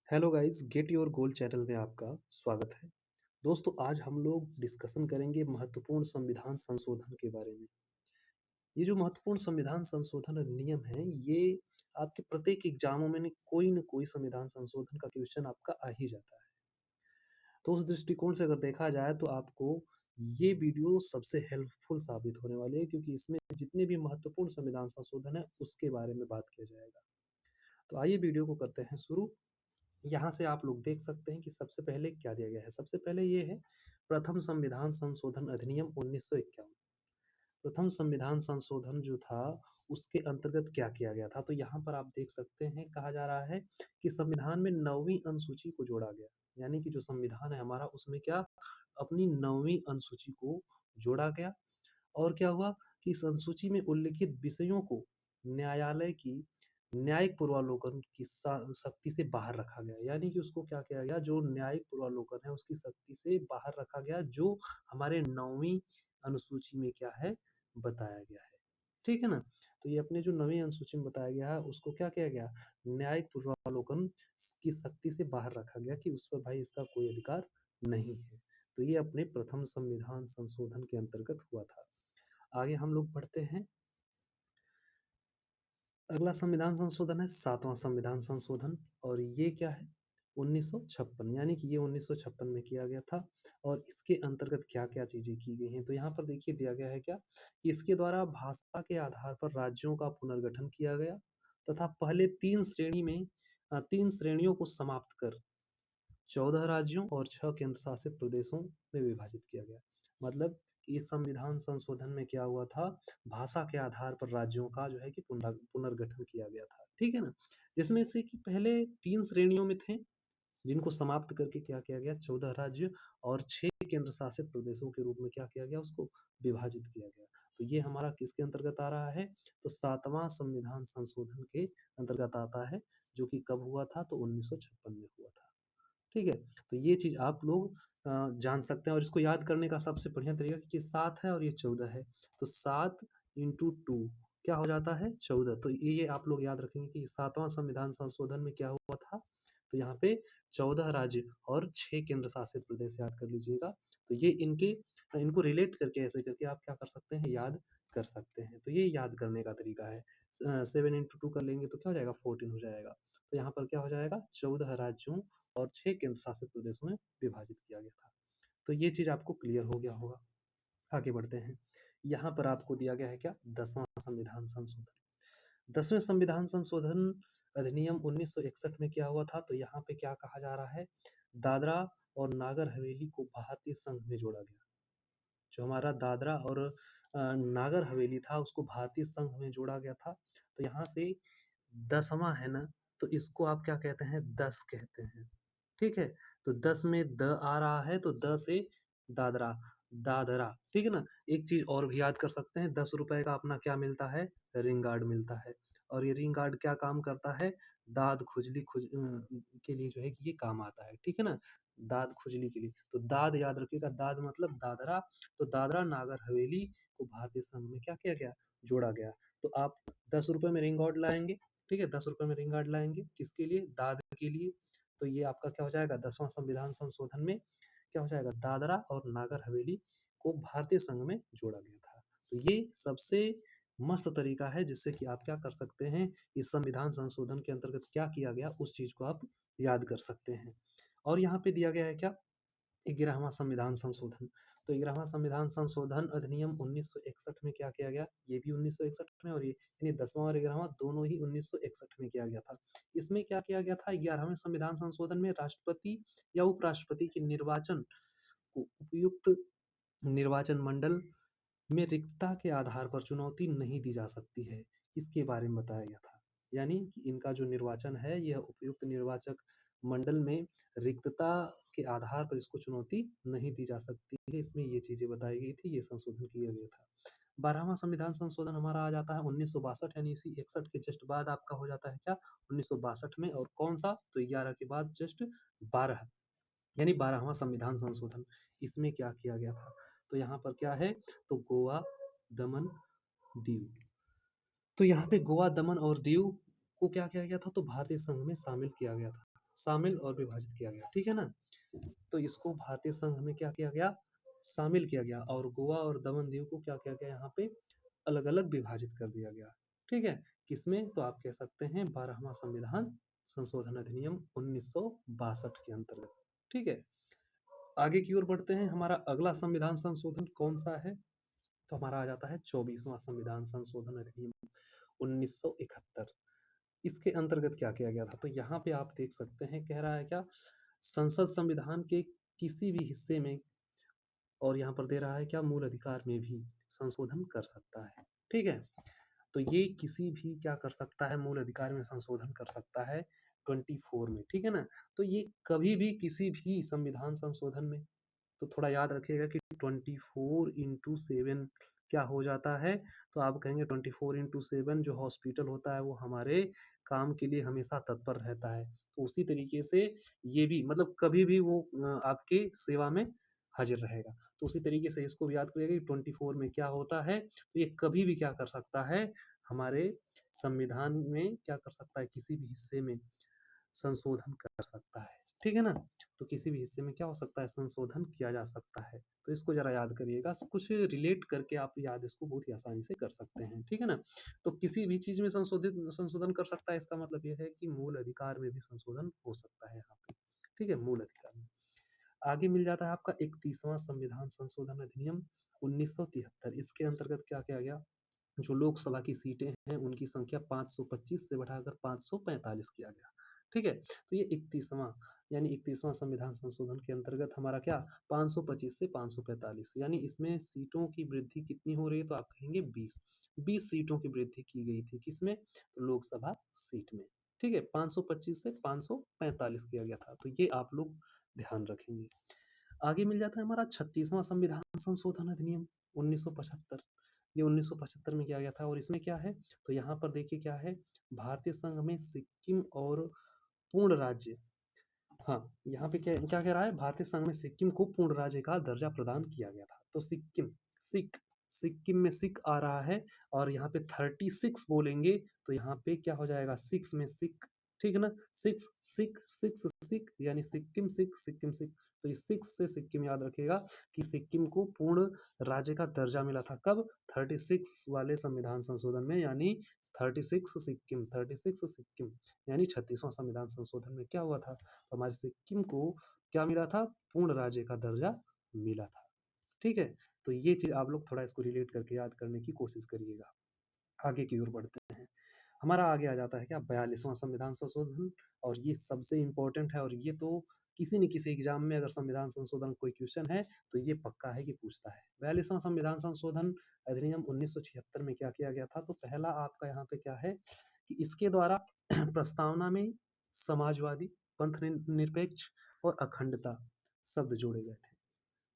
Hello guys, get your goal channel में आपका स्वागत है। दोस्तों, आज हम लोग डिस्कशन करेंगे महत्वपूर्ण संविधान संशोधन के बारे में। ये जो महत्वपूर्ण संविधान संशोधन अधिनियम है, ये आपके प्रत्येक एग्जामों में कोई न कोई संविधान संशोधन का क्वेश्चन आपका आ ही जाता है। तो उस दृष्टिकोण से अगर देखा जाए तो आपको ये वीडियो सबसे हेल्पफुल साबित होने वाली है, क्योंकि इसमें जितने भी महत्वपूर्ण संविधान संशोधन है उसके बारे में बात किया जाएगा। तो आइए वीडियो को करते हैं शुरू। यहाँ से आप लोग देख सकते हैं कि सबसे पहले क्या दिया गया है। सबसे पहले ये है प्रथम संविधान संशोधन अधिनियम 1951। प्रथम संविधान संशोधन जो था उसके अंतर्गत क्या किया गया था, तो यहाँ पर आप देख सकते हैं कहा जा रहा है कि संविधान में 9वीं अनुसूची को जोड़ा गया। यानी कि जो संविधान है हमारा उसमें क्या अपनी 9वीं अनुसूची को जोड़ा गया। और क्या हुआ कि इस अनुसूची में उल्लिखित विषयों को न्यायालय की न्यायिक पूर्वावलोकन की शक्ति से बाहर रखा गया। यानी कि उसको क्या किया गया, जो न्यायिक पूर्वावलोकन है उसकी शक्ति से बाहर रखा गया, जो हमारे 9वीं अनुसूची में क्या है बताया गया है। ठीक है ना। तो ये अपने जो 9वीं अनुसूची में बताया गया है उसको क्या किया गया, न्यायिक पूर्वावलोकन की शक्ति से बाहर रखा गया कि उस पर भाई इसका कोई अधिकार नहीं है। तो ये अपने प्रथम संविधान संशोधन के अंतर्गत हुआ था। आगे हम लोग बढ़ते हैं। अगला संविधान संशोधन है 7वां संविधान संशोधन, और ये क्या है 1956। यानी कि ये 1956 में किया गया था। और इसके अंतर्गत क्या क्या चीजें की गई हैं, तो यहाँ पर देखिए दिया गया है क्या, इसके द्वारा भाषा के आधार पर राज्यों का पुनर्गठन किया गया तथा पहले 3 श्रेणियों को समाप्त कर 14 राज्यों और 6 केंद्र शासित प्रदेशों में विभाजित किया गया। मतलब कि इस संविधान संशोधन में क्या हुआ था, भाषा के आधार पर राज्यों का जो है कि पुनर्गठन किया गया था। ठीक है ना। जिसमें से कि पहले 3 श्रेणियों में थे, जिनको समाप्त करके क्या किया गया, 14 राज्य और 6 केंद्र शासित प्रदेशों के रूप में क्या किया गया, उसको विभाजित किया गया। तो ये हमारा किसके अंतर्गत आ रहा है, तो 7वां संविधान संशोधन के अंतर्गत आता है, जो कि कब हुआ था, तो 1956 में हुआ था। ठीक है। तो ये चीज आप लोग जान सकते हैं, और इसको याद करने का सबसे बढ़िया तरीका कि 7 है और ये 14 है, तो 7 × 2 क्या हो जाता है 14। तो ये आप लोग याद रखेंगे कि 7वां संविधान संशोधन में क्या हुआ था, तो यहाँ पे 14 राज्य और 6 केंद्र शासित प्रदेश याद कर लीजिएगा। तो ये इनको रिलेट करके ऐसे करके आप क्या कर सकते हैं, याद कर सकते हैं। तो ये याद करने का तरीका है। 7 × 2 कर लेंगे तो क्या हो जाएगा, 14 हो जाएगा। तो यहाँ पर क्या हो जाएगा, 14 राज्यों और 6 केंद्र शासित प्रदेशों में विभाजित किया गया था। तो ये चीज आपको क्लियर हो गया होगा। आगे बढ़ते हैं। यहाँ पर आपको दिया गया है क्या, 10वां संविधान संशोधन। 10वें संविधान संशोधन अधिनियम 1961 में क्या हुआ था, तो यहाँ पे क्या कहा जा रहा है, दादरा और नागर हवेली को भारतीय संघ में जोड़ा गया। जो हमारा दादरा और नागर हवेली था उसको भारतीय संघ में जोड़ा गया था। तो यहाँ से 10वां है ना, तो इसको आप क्या कहते हैं, 10 कहते हैं। ठीक है। तो 10 में द आ रहा है, तो द से दादरा, दादरा। ठीक है ना। एक चीज और भी याद कर सकते हैं, 10 रुपए का अपना क्या मिलता है, रिंग गार्ड मिलता है। और ये रिंग गार्ड क्या काम करता है, दाद खुजली के लिए जो है कि ये काम आता है। ठीक है ना। दाद खुजली के लिए, तो दाद याद रखिएगा, दाद मतलब दादरा। तो दादरा नागर हवेली को भारतीय संघ में क्या किया गया, जोड़ा गया। तो आप 10 रुपए में रिंग गार्ड लाएंगे। ठीक है, 10 रुपए में रिंग गार्ड लाएंगे, किसके लिए, दाद के लिए। तो ये आपका क्या हो जाएगा, 10वां संविधान संशोधन में क्या हो जाएगा, दादरा और नागर हवेली को भारतीय संघ में जोड़ा गया था। तो ये सबसे मस्त तरीका है जिससे कि आप क्या कर सकते हैं, इस संविधान संशोधन के अंतर्गत क्या किया गया उस चीज को आप याद कर सकते हैं। और यहाँ पे दिया गया है क्या, 11वां संविधान संशोधन। तो 11वां संविधान संशोधन अधिनियम 1961 में क्या किया गया, ये भी 1961 में, और ये यानी 10वां और 11वां दोनों ही 1961 में किया गया था। इसमें क्या किया गया था, 11वें संविधान संशोधन में राष्ट्रपति या उपराष्ट्रपति के निर्वाचन को उपयुक्त निर्वाचन मंडल में रिक्तता के आधार पर चुनौती नहीं दी जा सकती है, इसके बारे में बताया गया था। यानी कि इनका जो निर्वाचन है यह उपयुक्त निर्वाचक मंडल में रिक्तता के आधार पर इसको चुनौती नहीं दी जा सकती है, इसमें ये चीजें बताई गई थी, ये संशोधन किया गया था। 12वां संविधान संशोधन हमारा आ जाता है 1962, यानी इसी 61 के जस्ट बाद आपका हो जाता है क्या, 1962 में। और कौन सा, तो 11 के बाद जस्ट 12, यानी 12वां संविधान संशोधन। इसमें क्या किया गया था, तो यहाँ पर क्या है, तो गोवा, दमन, दीव। तो यहाँ पे गोवा, दमन और दीव को क्या किया गया था, तो भारतीय संघ में शामिल किया गया था। शामिल और विभाजित किया गया, ठीक है ना। तो इसको भारतीय संघ में क्या किया गया, शामिल किया गया, और गोवा और दमन दीव को क्या किया गया, यहाँ पे अलग अलग विभाजित कर दिया गया, ठीक है। किसमें, तो आप कह सकते हैं 12वां संविधान संशोधन अधिनियम 1962 के अंतर्गत, ठीक है। आगे की ओर बढ़ते हैं, हमारा अगला संविधान संशोधन कौन सा है, तो हमारा आ जाता है 24वां संविधान संशोधन अधिनियम 1971। इसके अंतर्गत क्या किया गया था, तो यहाँ पे आप देख सकते हैं, कह रहा है क्या, संसद संविधान के किसी भी हिस्से में, और यहाँ पर दे रहा है क्या, मूल अधिकार में भी संशोधन कर सकता है, ठीक है। तो ये किसी भी क्या कर सकता है, मूल अधिकार में संशोधन कर सकता है 24 में, ठीक है ना। तो ये कभी भी किसी भी संविधान संशोधन में, तो थोड़ा याद रखिएगा कि 24x7 क्या हो जाता है, तो आप कहेंगे 24x7 जो हॉस्पिटल होता है वो हमारे काम के लिए हमेशा तत्पर रहता है, तो उसी तरीके से ये भी मतलब कभी भी वो आपके सेवा में हाजिर रहेगा। तो उसी तरीके से इसको भी याद करिएगा कि 24 में क्या होता है, तो ये कभी भी क्या कर सकता है, हमारे संविधान में क्या कर सकता है, किसी भी हिस्से में संशोधन कर सकता है, ठीक है ना। तो किसी भी हिस्से में क्या हो सकता है, संशोधन किया जा सकता है। तो इसको जरा याद करिएगा, कुछ रिलेट करके आप याद इसको बहुत ही आसानी से कर सकते हैं, ठीक है ना। तो किसी भी चीज में संशोधन कर सकता है, इसका मतलब यह है कि मूल अधिकार में भी संशोधन हो सकता है यहाँ पे, ठीक है, मूल अधिकार में। आगे मिल जाता है आपका 31वां संविधान संशोधन अधिनियम 1973। इसके अंतर्गत क्या किया गया, जो लोकसभा की सीटें हैं उनकी संख्या 525 से बढ़ाकर 545 किया गया, ठीक है। तो ये 31वां यानी 31वां संविधान संशोधन के अंतर्गत हमारा क्या, 525 से 545, यानी इसमें सीटों की वृद्धि कितनी हो रही है, तो आप कहेंगे 20 सीटों की वृद्धि की गई थी, किसमें, तो लोकसभा सीट में, ठीक है। 525 से 545 किया गया था, तो ये आप लोग ध्यान रखेंगे। आगे मिल जाता है हमारा 36वां संविधान संशोधन अधिनियम 1975। ये 1975 में किया गया था, और इसमें क्या है, तो यहाँ पर देखिए क्या है, भारतीय संघ में सिक्किम और पूर्ण राज्य, हाँ, यहाँ पे क्या क्या कह रहा है, भारतीय संघ में सिक्किम को पूर्ण राज्य का दर्जा प्रदान किया गया था। तो सिक्किम, सिक्किम में सिक आ रहा है, और यहाँ पे 36 बोलेंगे, तो यहाँ पे क्या हो जाएगा, 6 में सिक, ठीक है ना, सिक्स सिक सिक्स सिक यानी सिक्किम सिक, सिक्किम सिक। तो इस 6 से सिक्किम याद रखिएगा कि सिक्किम को पूर्ण राज्य का दर्जा मिला था, कब, 36 वाले संविधान संशोधन में, यानी 36 सिक्किम, यानी 36वां संविधान संशोधन में क्या हुआ था, तो हमारे सिक्किम को क्या मिला था, पूर्ण राज्य का दर्जा मिला था, ठीक है। तो ये चीज आप लोग थोड़ा इसको रिलेट करके याद करने की कोशिश करिएगा। आगे की ओर बढ़ते हैं, हमारा आगे आ जाता है क्या, 42वां संविधान संशोधन, और ये सबसे इम्पोर्टेंट है, और ये तो किसी न किसी एग्जाम में अगर संविधान संशोधन कोई क्वेश्चन है तो ये पक्का है कि पूछता है। 42वां संविधान संशोधन अधिनियम 1976 में क्या किया गया था, तो पहला आपका यहाँ पे क्या है कि इसके द्वारा प्रस्तावना में समाजवादी, पंथ निरपेक्ष और अखंडता शब्द जोड़े गए थे,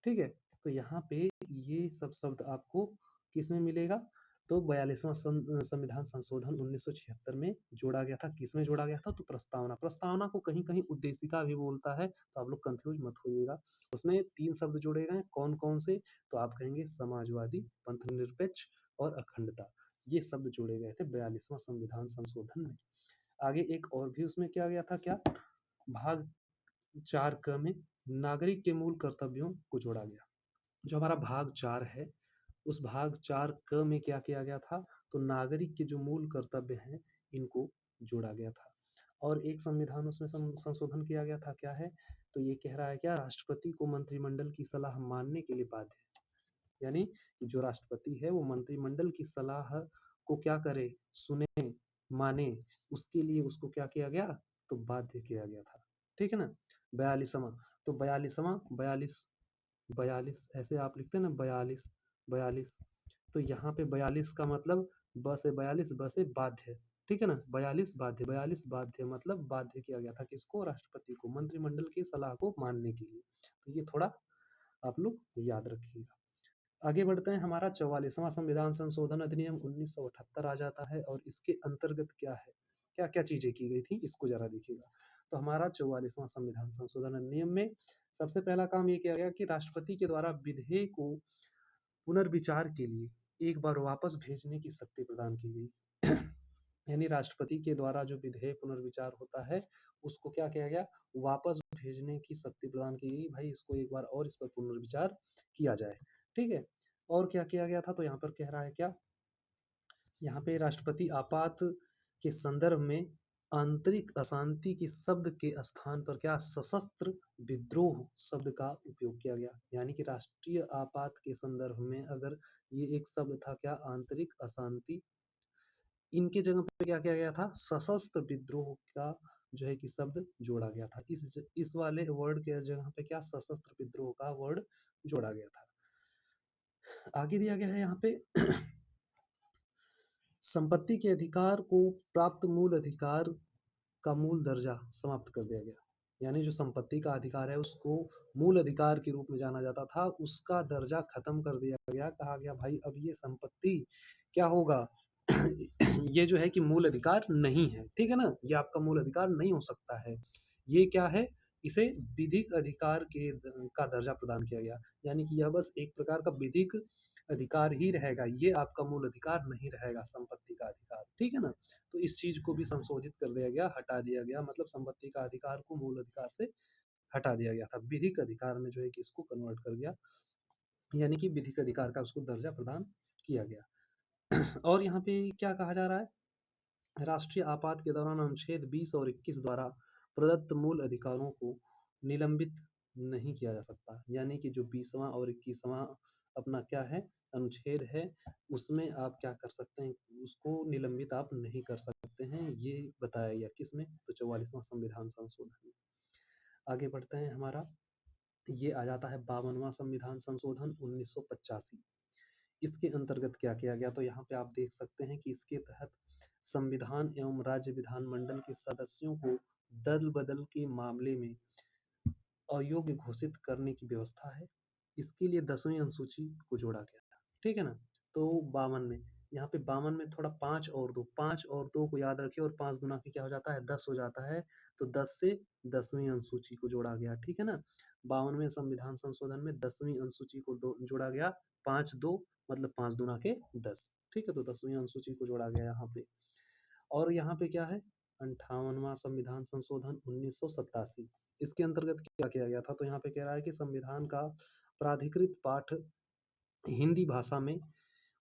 ठीक है। तो यहाँ पे ये सब शब्द आपको किसमें मिलेगा, तो 42वां संविधान संशोधन 1976 में जोड़ा गया था। किसमें जोड़ा गया था, तो प्रस्तावना, प्रस्तावना को कहीं कहीं उद्देशिका भी बोलता है, तो आप लोग कंफ्यूज मत होइएगा। उसमें 3 शब्द जोड़े गए, कौन कौन से, तो आप कहेंगे समाजवादी, पंथ निरपेक्ष और अखंडता, ये शब्द जोड़े गए थे 42वां संविधान संशोधन में। आगे एक और भी उसमें किया गया था, क्या, भाग 4 क में नागरिक के मूल कर्तव्यों को जोड़ा गया। जो हमारा भाग 4 है, उस भाग 4 क में क्या किया गया था, तो नागरिक के जो मूल कर्तव्य हैं इनको जोड़ा गया था। और एक संविधान उसमें संशोधन किया गया था, क्या है, तो ये कह रहा है क्या, राष्ट्रपति को मंत्रिमंडल की सलाह मानने के लिए बाध्य है, यानी जो राष्ट्रपति है वो मंत्रिमंडल की सलाह को क्या करे, सुने, माने, उसके लिए उसको क्या किया गया, तो बाध्य किया गया था, ठीक है ना। 42वां, तो 42 ऐसे आप लिखते हैं ना, 42 तो यहाँ पे 42 का मतलब ब से 42, ब से बाध्य, ठीक है ना, 42 बाध्य मतलब बाध्य किया गया था किसको, राष्ट्रपति को मंत्रिमंडल की सलाह को मानने के लिए। तो ये थोड़ा आप लोग याद रखिएगा। आगे बढ़ते हैं, हमारा 44वां संविधान संशोधन अधिनियम 1978 आ जाता है, और इसके अंतर्गत क्या है, क्या क्या चीजें की गई थी, इसको जरा देखिएगा। तो हमारा 44वां संविधान संशोधन अधिनियम में सबसे पहला काम ये किया गया कि राष्ट्रपति के द्वारा विधेयक को पुनर्विचार के लिए एक बार वापस भेजने की शक्ति प्रदान की गई। यानी राष्ट्रपति के द्वारा जो विधेयक पुनर्विचार होता है, उसको क्या किया गया, वापस भेजने की शक्ति प्रदान की गई, भाई इसको एक बार और इस पर पुनर्विचार किया जाए। ठीक है, और क्या किया गया था, तो यहाँ पर कह रहा है क्या, यहाँ पे राष्ट्रपति आपात के संदर्भ में आंतरिक अशांति के शब्द के स्थान पर क्या, सशस्त्र विद्रोह शब्द का उपयोग किया गया। यानी कि राष्ट्रीय आपात के संदर्भ में अगर ये एक शब्द था क्या, आंतरिक अशांति, इनके जगह पे क्या किया गया था, सशस्त्र विद्रोह का जो है कि शब्द जोड़ा गया था। इस वाले वर्ड के जगह पे क्या, सशस्त्र विद्रोह का वर्ड जोड़ा गया था। आगे दिया गया है यहाँ पे संपत्ति के अधिकार को प्राप्त मूल अधिकार का मूल दर्जा समाप्त कर दिया गया। यानी जो संपत्ति का अधिकार है उसको मूल अधिकार के रूप में जाना जाता था, उसका दर्जा खत्म कर दिया गया। कहा गया भाई अब ये संपत्ति क्या होगा ये जो है कि मूल अधिकार नहीं है, ठीक है ना, ये आपका मूल अधिकार नहीं हो सकता है। ये क्या है, इसे विधिक अधिकार का दर्जा प्रदान किया गया। यानी कि यह बस एक प्रकार का विधिक अधिकार ही रहेगा, ये आपका मूल अधिकार नहीं रहेगा संपत्ति का अधिकार, ठीक है ना। तो इस चीज को भी संशोधित कर दिया गया, हटा दिया गया, मतलब संपत्ति का अधिकार को मूल अधिकार से हटा दिया गया था, विधिक अधिकार में जो है कि इसको कन्वर्ट कर गया, यानी कि विधिक अधिकार का उसको दर्जा प्रदान किया गया। और यहाँ पे क्या कहा जा रहा है, राष्ट्रीय आपात के दौरान अनुच्छेद 20 और 21 द्वारा प्रदत्त मूल अधिकारों को निलंबित नहीं किया जा सकता। यानी कि जो 20वां और 21वां अपना क्या है, अनुच्छेद है, उसमें आप क्या कर सकते हैं, उसको निलंबित आप नहीं कर सकते हैं, ये बताया गया किसमें, तो 44वां संविधान संशोधन में। आगे बढ़ते हैं, हमारा ये आ जाता है 52वां संविधान संशोधन 1985। इसके अंतर्गत क्या किया गया, तो यहाँ पे आप देख सकते हैं कि इसके तहत संविधान एवं राज्य विधानमंडल के सदस्यों को दल बदल के मामले में अयोग्य घोषित करने की व्यवस्था है। इसके लिए 10वीं अनुसूची को जोड़ा गया, ठीक है ना। तो 52 में, यहाँ पे 52 में थोड़ा 5 और 2 को याद रखिए, और 5 गुना के क्या हो जाता है, 10 हो जाता है। तो 10 से 10वीं अनुसूची को जोड़ा गया, ठीक है ना। 52वें संविधान संशोधन में 10वीं अनुसूची को जोड़ा गया, 5-2 मतलब 5 दुना के 10, ठीक है। तो 10वीं अनुसूची को जोड़ा गया यहाँ पे। और यहाँ पे क्या है, 58वां संविधान संशोधन 1987। इसके अंतर्गत क्या किया गया था, तो यहाँ पे कह रहा है कि संविधान का प्राधिकृत पाठ हिंदी भाषा में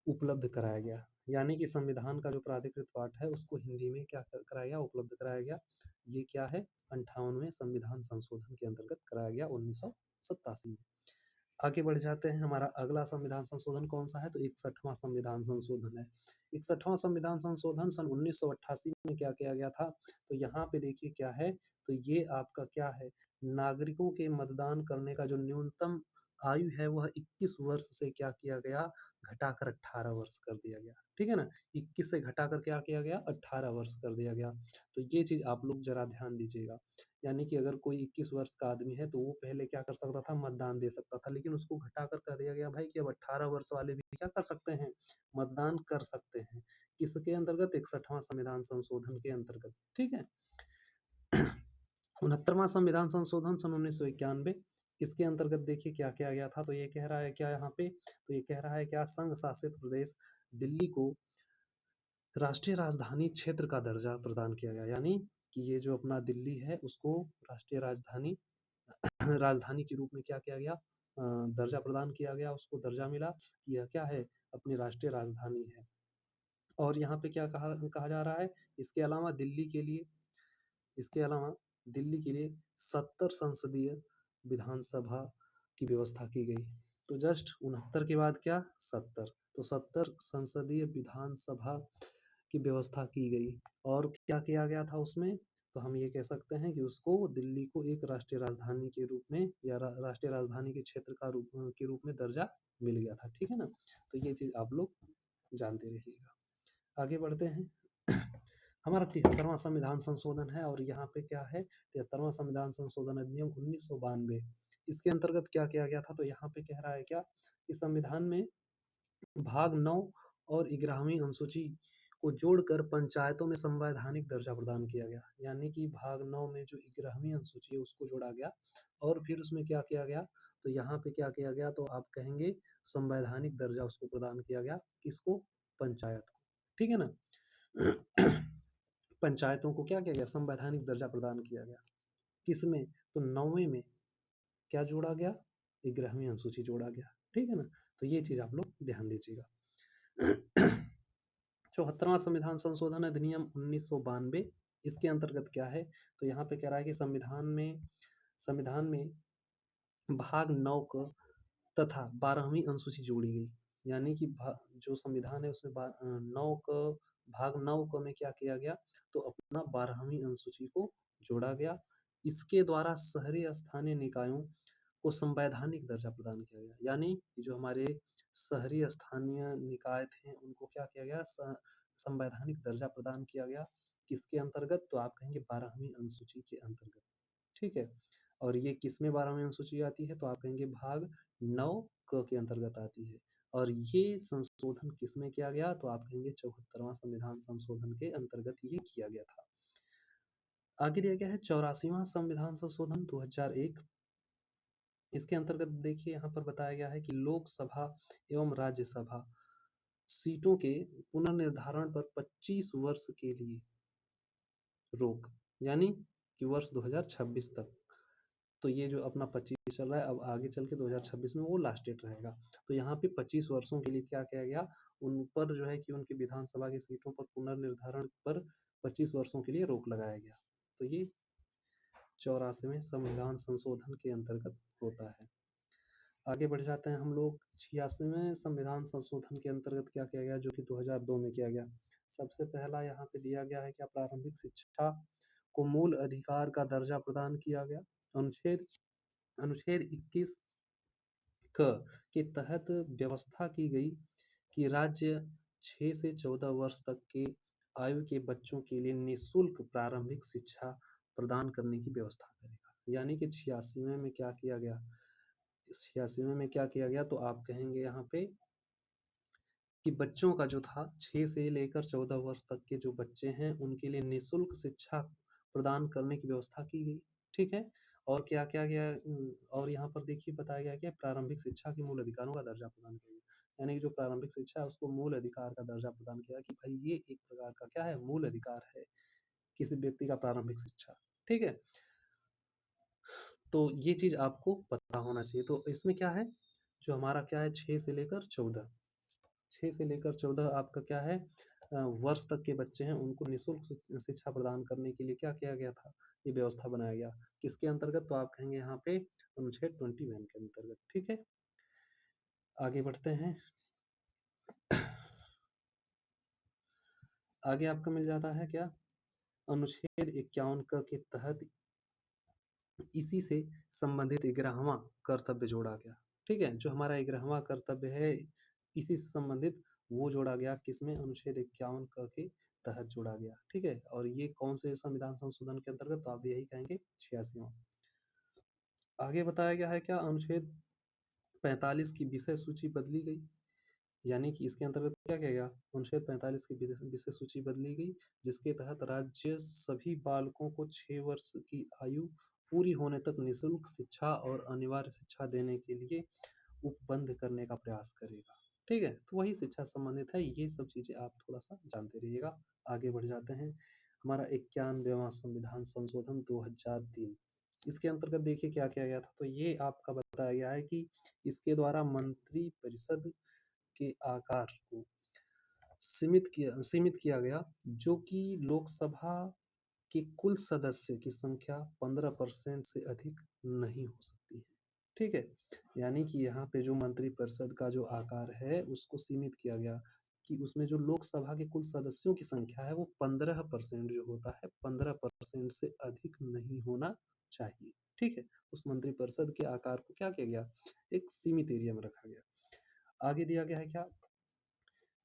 उपलब्ध कराया गया। यानी कि संविधान का जो प्राधिकृत पाठ है उसको हिंदी में क्या कराया गया, उपलब्ध कराया गया। ये क्या है, 58वें संविधान संशोधन के अंतर्गत कराया गया 1987 में। आगे बढ़ जाते हैं, हमारा अगला संविधान संशोधन कौन सा है, तो 61वां संविधान संशोधन है। 61वां संविधान संशोधन सन 1988 में क्या किया गया था, तो यहाँ पे देखिए क्या है, तो ये आपका क्या है, नागरिकों के मतदान करने का जो न्यूनतम आयु है वह 21 वर्ष से क्या किया गया, घटाकर 18 वर्ष कर दिया गया, ठीक है ना। 21 से घटाकर क्या किया गया, 18 वर्ष कर दिया गया। तो ये चीज आप लोग जरा ध्यान दीजिएगा। यानी कि अगर कोई 21 वर्ष का आदमी है तो वो पहले क्या कर सकता था, मतदान दे सकता था, लेकिन उसको घटाकर कह दिया गया भाई कि अब 18 वर्ष वाले भी क्या कर सकते हैं, मतदान कर सकते हैं। किसके अंतर्गत, 61वां संविधान संशोधन के अंतर्गत, ठीक है। 69वां संविधान संशोधन सन 1991, इसके अंतर्गत देखिए क्या किया गया था, तो ये कह रहा है क्या यहाँ पे, तो ये कह रहा है क्या, संघ शासित प्रदेश दिल्ली को राष्ट्रीय राजधानी क्षेत्र का दर्जा प्रदान किया गया। यानी कि ये जो अपना दिल्ली है उसको राष्ट्रीय राजधानी राजधानी के रूप में क्या किया गया, दर्जा प्रदान किया गया, उसको दर्जा मिला कि यह क्या है, अपनी राष्ट्रीय राजधानी है। और यहाँ पे क्या कहा कहा जा रहा है, इसके अलावा दिल्ली के लिए इसके अलावा दिल्ली के लिए 70 संसदीय विधानसभा की व्यवस्था की गई। तो जस्ट 69 के बाद क्या, 70, तो 70 संसदीय विधानसभा की व्यवस्था की गई। और क्या किया गया था उसमें, तो हम ये कह सकते हैं कि उसको दिल्ली को एक राष्ट्रीय राजधानी के रूप में या राष्ट्रीय राजधानी के क्षेत्र के रूप में दर्जा मिल गया था, ठीक है ना। तो ये चीज आप लोग जानते रहिएगा। आगे बढ़ते हैं। हमारा 73वां संविधान संशोधन है, और यहाँ पे क्या है, 73वां संविधान संशोधन अधिनियम 1992। इसके अंतर्गत क्या किया गया था, तो यहाँ पे कह रहा है क्या, इस संविधान में भाग 9 और 11वीं अनुसूची को जोड़कर पंचायतों में संवैधानिक दर्जा प्रदान किया गया। यानी कि भाग 9 में जो 11वीं अनुसूची है उसको जोड़ा गया, और फिर उसमें क्या किया गया, तो यहाँ पे क्या किया गया, तो आप कहेंगे संवैधानिक दर्जा उसको प्रदान किया गया, किसको, पंचायत को, ठीक है ना। पंचायतों को क्या किया गया, संवैधानिक दर्जा प्रदान किया गया। किसमें, तो 9वें में क्या जोड़ा गया, 11वीं अनुसूची जोड़ा गया। ठीक है ना, तो ये चीज आप लोग ध्यान दीजिएगा। 74वां संविधान संशोधन अधिनियम 1992, इसके अंतर्गत क्या है, तो यहाँ पे कह रहा है कि संविधान में भाग 9 क तथा 12वीं अनुसूची जोड़ी गई। यानी कि जो संविधान है उसमें 9 क भाग 9 क में क्या किया गया, तो अपना 12वीं अनुसूची को जोड़ा गया। इसके द्वारा शहरी स्थानीय निकायों को संवैधानिक दर्जा प्रदान किया गया। यानी कि जो हमारे शहरी स्थानीय निकाय थे उनको क्या किया गया, संवैधानिक दर्जा प्रदान किया गया। किसके अंतर्गत, तो आप कहेंगे 12वीं अनुसूची के अंतर्गत। ठीक है, और ये किसमें 12वीं अनुसूची आती है, तो आप कहेंगे भाग 9 क के अंतर्गत आती है। और ये संशोधन किसमें किया गया, तो आप कहेंगे 74वां संविधान संशोधन के अंतर्गत ये किया गया था। आगे दिया गया है 84वां संविधान संशोधन 2001। इसके अंतर्गत देखिए यहाँ पर बताया गया है कि लोकसभा एवं राज्यसभा सीटों के पुनर्निर्धारण पर 25 वर्ष के लिए रोक, यानी कि वर्ष 2026 तक। तो ये जो अपना 25 चल रहा है, अब आगे चल के 2026 में वो लास्ट डेट रहेगा। तो यहाँ पे 25 वर्षों के लिए क्या किया गया, उन पर जो है कि उनकी विधानसभा की सीटों पर पुनर्निर्धारण पर 25 वर्षों के लिए रोक लगाया गया। तो ये 84वें संविधान संशोधन के अंतर्गत होता है। आगे बढ़ जाते हैं हम लोग 86वें संविधान संशोधन के अंतर्गत क्या किया गया, जो कि 2002 में किया गया। सबसे पहला यहाँ पे दिया गया है कि प्रारंभिक शिक्षा को मूल अधिकार का दर्जा प्रदान किया गया। अनुच्छेद 21 क के तहत व्यवस्था की गई कि राज्य 6 से 14 वर्ष तक के आयु के बच्चों के लिए निःशुल्क प्रारंभिक शिक्षा प्रदान करने की व्यवस्था करेगा। यानी कि 86वें में क्या किया गया, 86वें में क्या किया गया, तो आप कहेंगे यहाँ पे कि बच्चों का जो था 6 से लेकर 14 वर्ष तक के जो बच्चे हैं उनके लिए निःशुल्क शिक्षा प्रदान करने की व्यवस्था की गई। ठीक है, और क्या किया गया, और यहाँ पर देखिए बताया गया कि प्रारंभिक शिक्षा के मूल अधिकारों का दर्जा प्रदान किया गया। यानी कि जो प्रारंभिक शिक्षा है उसको मूल अधिकार का दर्जा प्रदान किया कि भाई ये एक प्रकार का क्या है, मूल अधिकार है किसी व्यक्ति का प्रारंभिक शिक्षा। ठीक है, तो ये चीज आपको पता होना चाहिए। तो इसमें क्या है, जो हमारा क्या है 6 से लेकर 14 आपका क्या है, वर्ष तक के बच्चे हैं उनको निःशुल्क शिक्षा प्रदान करने के लिए क्या किया गया था, ये व्यवस्था बनाया गया। किसके अंतर्गत, तो आप कहेंगे यहाँ पे अनुच्छेद 21 के अंतर्गत। ठीक है, आगे बढ़ते हैं। आगे आपका मिल जाता है क्या, अनुच्छेद 51 के तहत इसी से संबंधित 11वां कर्तव्य जोड़ा गया। ठीक है, जो हमारा 11वां कर्तव्य है इसी से संबंधित वो जोड़ा गया, किसमें, अनुच्छेद 51 के तहत जोड़ा गया। ठीक है, और ये कौन से संविधान संशोधन के अंतर्गत, तो आप यही कहेंगे 86वां। आगे बताया गया है क्या, अनुच्छेद 45 की विषय सूची बदली गई। यानी कि इसके अंतर्गत क्या किया गया, अनुच्छेद 45 की विषय सूची बदली गई, जिसके तहत राज्य सभी बालकों को 6 वर्ष की आयु पूरी होने तक निःशुल्क शिक्षा और अनिवार्य शिक्षा देने के लिए उपबंध करने का प्रयास करेगा। ठीक है, तो वही शिक्षा संबंधित है, ये सब चीजें आप थोड़ा सा जानते रहिएगा। आगे बढ़ जाते हैं, हमारा 91वां संविधान संशोधन 2003। इसके अंतर्गत देखिए क्या किया गया था, तो ये आपका बताया गया है कि इसके द्वारा मंत्री परिषद के आकार को सीमित किया गया, जो कि लोकसभा के कुल सदस्य की संख्या 15% से अधिक नहीं हो सकती है। ठीक है, यानी कि यहाँ पे जो मंत्रिपरिषद का जो आकार है उसको सीमित किया गया कि उसमें जो लोकसभा के कुल सदस्यों की संख्या है वो 15% जो होता है 15% से अधिक नहीं होना चाहिए। ठीक है, उस मंत्रिपरिषद के आकार को क्या किया गया, एक सीमित एरिया में रखा गया। आगे दिया गया है क्या,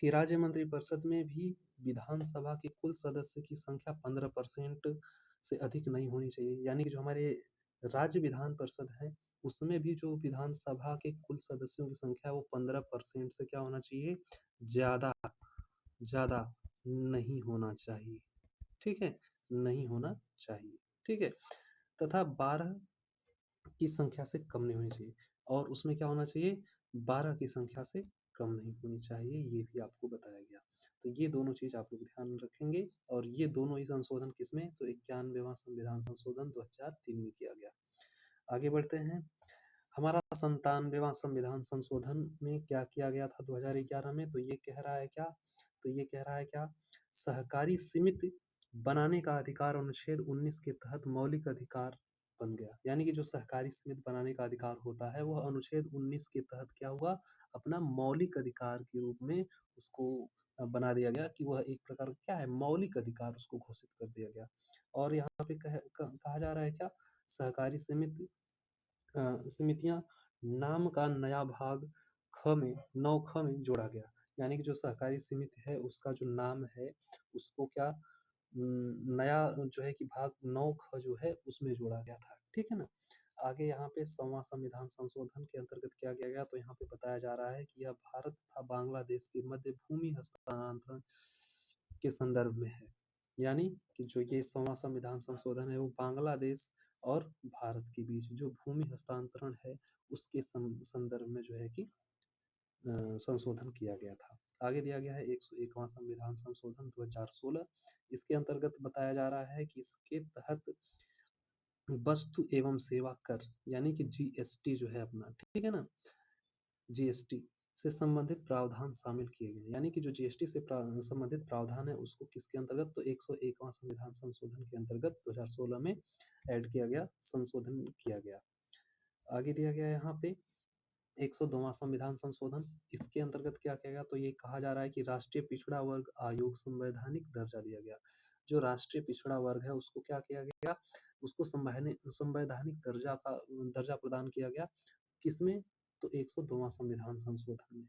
कि राज्य मंत्रिपरिषद में भी विधानसभा के कुल सदस्य की संख्या 15% से अधिक नहीं होनी चाहिए। यानी कि जो हमारे राज्य विधान परिषद है उसमें भी जो विधानसभा के कुल सदस्यों की संख्या है वो 15% से क्या होना चाहिए, ज्यादा ज्यादा नहीं होना चाहिए। ठीक है, नहीं होना चाहिए। ठीक है, तथा 12 की संख्या से कम नहीं होनी चाहिए, और उसमें क्या होना चाहिए, 12 की संख्या से कम नहीं होनी चाहिए, ये भी आपको बताया गया। तो ये दोनों चीज़ आप लोग ध्यान रखेंगे और ये दोनों ही संशोधन किसमें, तो 91वां संविधान संशोधन 2003 में किया गया। आगे बढ़ते हैं। हमारा 97वां संविधान संशोधन में क्या किया गया था 2011 में, तो ये कह रहा है क्या, तो ये कह रहा है क्या, सहकारी समिति बनाने का अधिकार अनुच्छेद 19 के तहत मौलिक अधिकार बन गया। यानी कि जो सहकारी समिति बनाने का अधिकार होता है वह अनुच्छेद 19 के तहत क्या हुआ, अपना मौलिक अधिकार के रूप में उसको बना दिया गया कि वह एक प्रकार का क्या है, मौलिक अधिकार उसको घोषित कर दिया गया। और यहाँ पे कहा जा रहा है क्या, सहकारी समिति समितियां नाम का नया भाग ख में 9ख में जोड़ा गया। यानी कि जो सहकारी समिति है उसका जो नाम है उसको क्या नया जो है कि भाग 9ख जो है उसमें जोड़ा गया था। ठीक है ना। आगे यहाँ पे 100वां संविधान संशोधन के अंतर्गत क्या किया गया, तो यहाँ पे बताया जा रहा है कि यह भारत तथा बांग्लादेश के मध्य भूमि हस्तांतरण के संदर्भ में है। यानी कि जो ये 100वां संविधान संशोधन है वो बांग्लादेश और भारत के बीच जो भूमि हस्तांतरण है उसके संदर्भ में जो है कि संशोधन किया गया था। आगे दिया गया है 101वां संविधान संशोधन 2016। इसके अंतर्गत बताया जा रहा है कि इसके तहत वस्तु एवं सेवा कर यानी कि जीएसटी जो है अपना, ठीक है ना, जीएसटी से संबंधित प्रावधान शामिल किए गए। यानी कि जो जीएसटी से संबंधित प्रावधान है उसको किसके अंतर्गत, तो 101वां संविधान संशोधन के अंतर्गत 2016 में ऐड किया गया, संशोधन किया गया। आगे दिया गया है यहाँ पे 102वां संविधान संशोधन। इसके अंतर्गत क्या किया गया, तो ये कहा जा रहा है कि राष्ट्रीय पिछड़ा वर्ग आयोग संवैधानिक दर्जा दिया गया। जो राष्ट्रीय पिछड़ा वर्ग है उसको क्या किया गया, उसको संवैधानिक दर्जा प्रदान किया गया। किसमें, तो 102वां संविधान संशोधन में।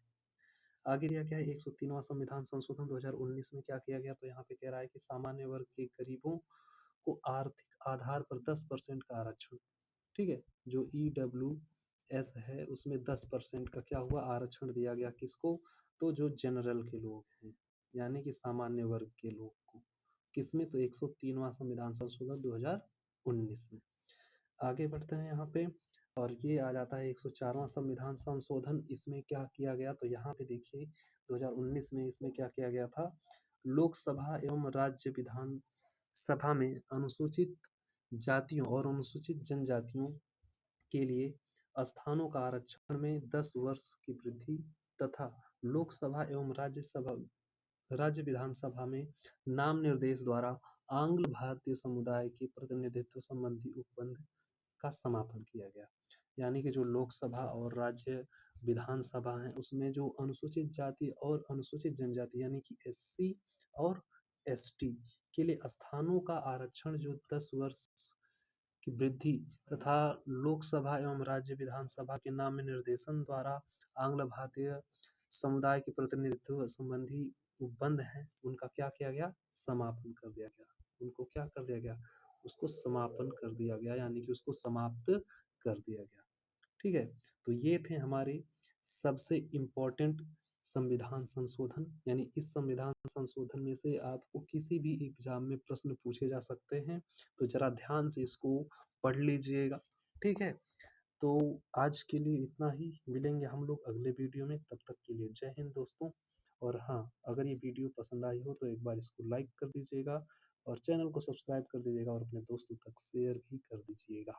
आगे दिया गया है 103वां संविधान संशोधन 2019 में क्या किया गया, तो यहाँ पे कह रहा है कि सामान्य वर्ग के गरीबों को आर्थिक आधार पर 10% का आरक्षण, ठीक है, जो EWS है उसमें 10% का क्या हुआ, आरक्षण दिया गया। किसको, तो जो जनरल के लोग हैं यानी कि सामान्य वर्ग के लोग को। किसमें, तो 103वां संविधान संशोधन 2019 में। आगे बढ़ते हैं यहाँ पे और ये आ जाता है 104वां संविधान संशोधन। इसमें क्या किया गया, तो यहाँ पे देखिए 2019 में इसमें क्या किया गया था, लोकसभा एवं राज्य विधान सभा में अनुसूचित जातियों और अनुसूचित जनजातियों के लिए स्थानों का आरक्षण में 10 वर्ष की वृद्धि तथा लोकसभा एवं राज्य विधानसभा में नाम निर्देश द्वारा आंग्ल भारतीय समुदाय के प्रतिनिधित्व संबंधी उपबंध का समापन किया गया। यानी कि जो लोकसभा और राज्य विधानसभा है उसमें जो अनुसूचित जाति और अनुसूचित जनजाति यानी कि SC और ST के लिए स्थानों का आरक्षण जो 10 वर्ष की वृद्धि तथा लोकसभा एवं राज्य विधानसभा के नाम निर्देशन द्वारा आंग्ल भारतीय समुदाय के प्रतिनिधित्व संबंधी उपबंध हैं उनका क्या किया गया, समापन कर दिया गया। उनको क्या कर दिया गया, उसको समापन कर दिया गया यानी कि उसको समाप्त कर दिया गया। ठीक है, तो ये थे हमारे सबसे इम्पोर्टेंट संविधान संशोधन। यानी इस संविधान संशोधन में से आपको किसी भी एग्जाम में प्रश्न पूछे जा सकते हैं, तो जरा ध्यान से इसको पढ़ लीजिएगा। ठीक है, तो आज के लिए इतना ही, मिलेंगे हम लोग अगले वीडियो में, तब तक के लिए जय हिंद दोस्तों। और हाँ, अगर ये वीडियो पसंद आई हो तो एक बार इसको लाइक कर दीजिएगा और चैनल को सब्सक्राइब कर दीजिएगा और अपने दोस्तों तक शेयर भी कर दीजिएगा।